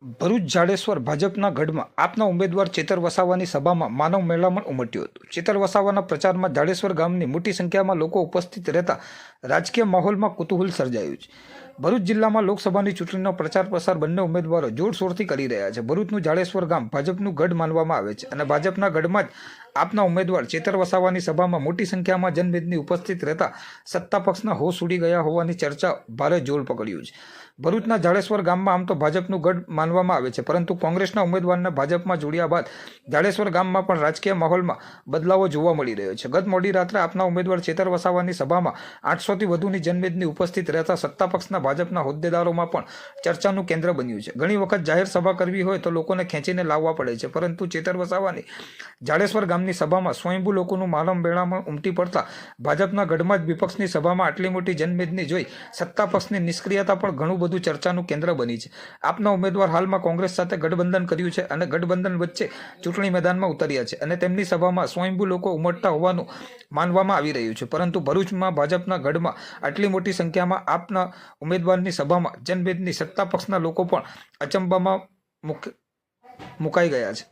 ભરૂચ જાડેશ્વર ભાજપના ગઢમાં આપના ઉમેદવાર ચેતર વસાવાની સભામાં માનવ મેળામણ ઉમટ્યું હતું। ચેતર વસાવાના પ્રચારમાં જાડેશ્વર ગામની મોટી સંખ્યામાં લોકો ઉપસ્થિત રહેતા રાજકીય માહોલમાં કુતૂહલ સર્જાયું છે। ભરૂચ જિલ્લામાં લોકસભાની ચૂંટણીનો પ્રચાર પ્રસાર બંને ઉમેદવારો જોરશોરથી કરી રહ્યા છે। ભરૂચનું જાડેશ્વર ગામ ભાજપનું ગઢ માનવામાં આવે છે અને ભાજપના ગઢમાં જ આપના ઉમેદવાર ચેતર વસાવાની સભામાં મોટી સંખ્યામાં જનમેદની ઉપસ્થિત રહેતા સત્તા પક્ષના હોશ ઉડી ગયા હોવાની ચર્ચા ભારે જોર પકડ્યું છે। ભરૂચના જાડેશ્વર ગામમાં આમ તો ભાજપનું ગઢ માનવામાં આવે છે, પરંતુ કોંગ્રેસના ઉમેદવારને ભાજપમાં જોડ્યા બાદ જાડેશ્વર ગામમાં પણ રાજકીય માહોલમાં બદલાવો જોવા મળી રહ્યો છે। ગત મોડી રાત્રે આપના ઉમેદવાર ચેતર વસાવાની સભામાં 800થી વધુની જનમેદની ઉપસ્થિત રહેતા સત્તા પક્ષના ભાજપના હોદ્દેદારોમાં પણ ચર્ચાનું કેન્દ્ર બન્યું છે। ઘણી વખત જાહેર સભા કરવી હોય તો લોકોને ખેંચીને લાવવા પડે છે, પરંતુ ચેતર વસાવાની જાડેશ્વર ગામની સભામાં સ્વયંભૂ લોકોનું માનવ મેળામણ ઉમટી પડતા ભાજપના ગઢમાં જ વિપક્ષની સભામાં આટલી મોટી જનમેદની જોઈ સત્તા પક્ષની નિષ્ક્રિયતા પણ ઘણું બધું ચર્ચાનું કેન્દ્ર બની છે। આપના ઉમેદવાર હાલમાં કોંગ્રેસ સાથે ગઠબંધન કર્યું છે અને ગઠબંધન વચ્ચે ચૂંટણી મેદાનમાં ઉતર્યા છે અને તેમની સભામાં સ્વયંભૂ લોકો ઉમટતા હોવાનું માનવામાં આવી રહ્યું છે, પરંતુ ભરૂચમાં ભાજપના ગઢમાં આટલી મોટી સંખ્યામાં આપના ઉમેદવારની સભામાં જનમેદની સત્તા પક્ષના લોકો પણ અચંબામાં મુકાઈ ગયા છે।